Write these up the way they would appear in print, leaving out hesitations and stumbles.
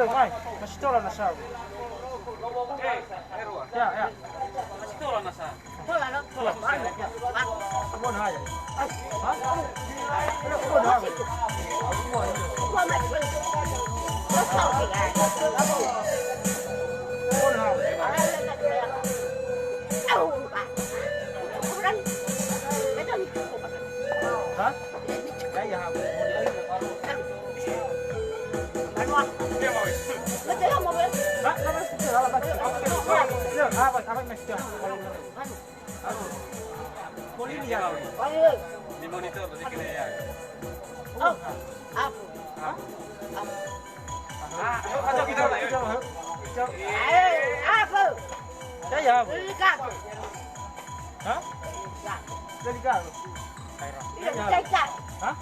Belum, Mai. Masih tolong nasa. Ya, ya. Masih tolong nasa. Tolong. Kebun aja. Hah? Kebun aja. Kebun aja. Hah? Ya, ya. Hah? Apa sih? Apa mesti? Boleh ni ya. Di monitor tadi kena ya. Ada kita lah. Ya, ya. Hah? Delikado. Hah?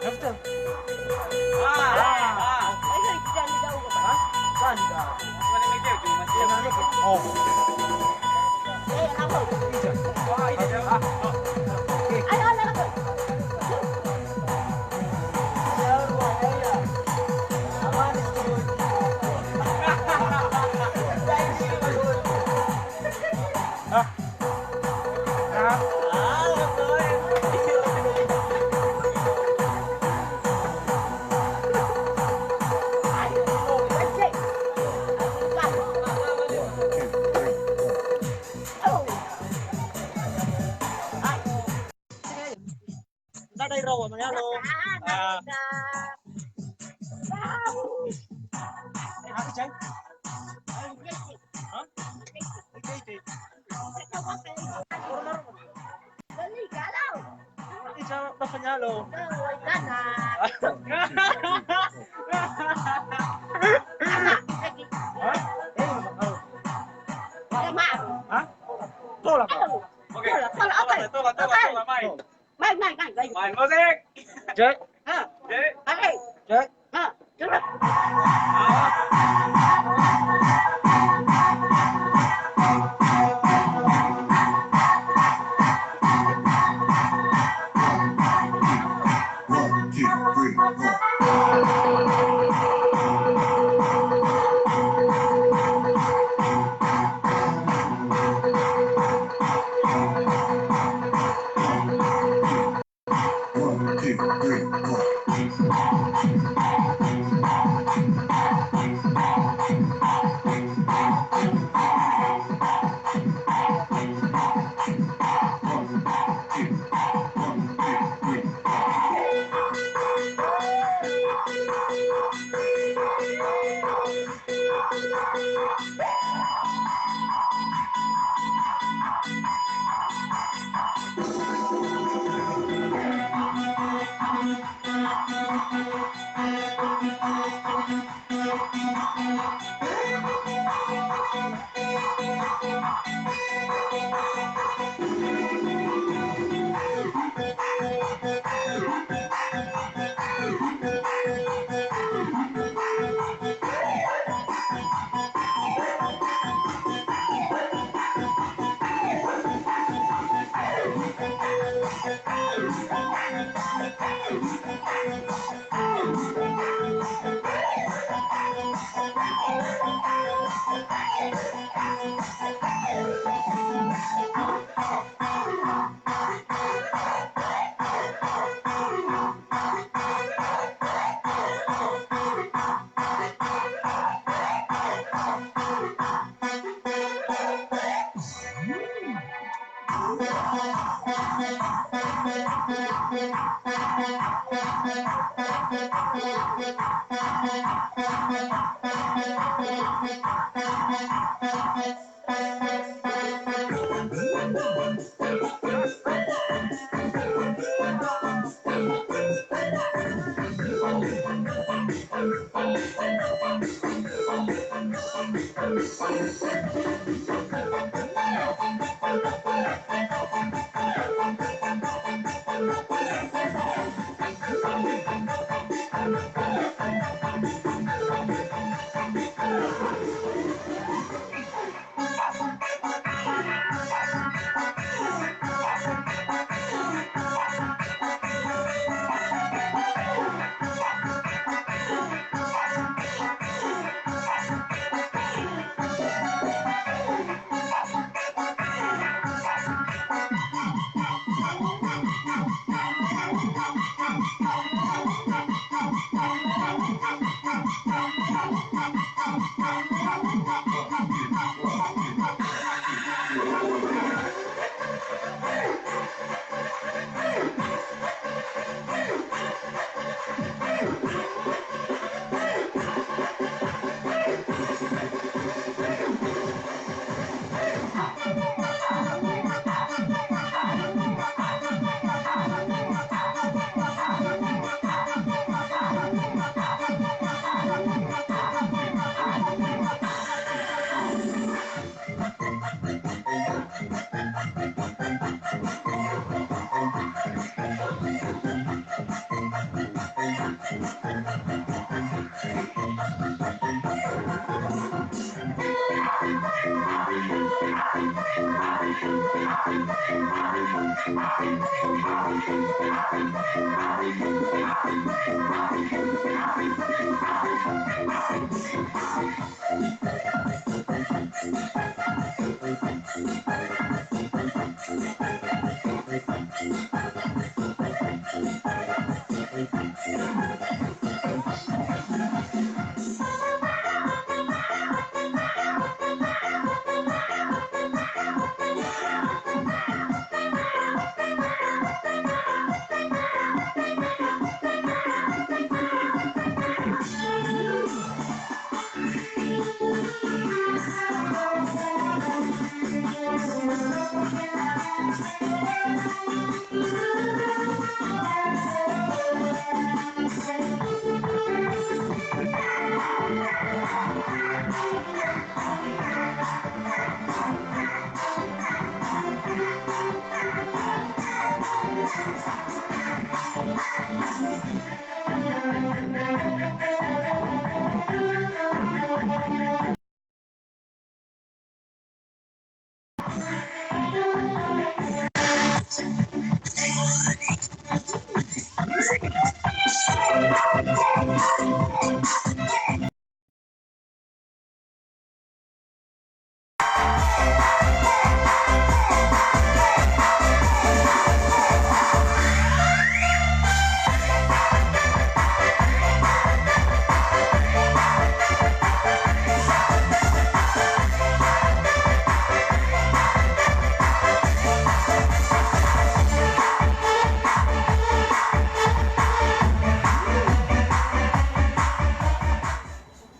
Betul. Ganda. Mana meja tu masih. Oh. Wah, ini dia. Đây rồi mà nha luôn. Hả cái trái? Hả? Cái gì? Cái sao đâu phải nha luôn. Hả? Tôi là Okey. Tolong, mai. Main musik. Jek. Jadi, Jek.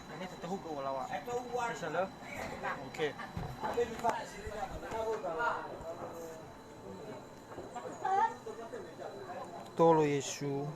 อันนี้จะหุบกับเราอ่ะไม่ใช่เหรอโอเค Tolo Yeshu.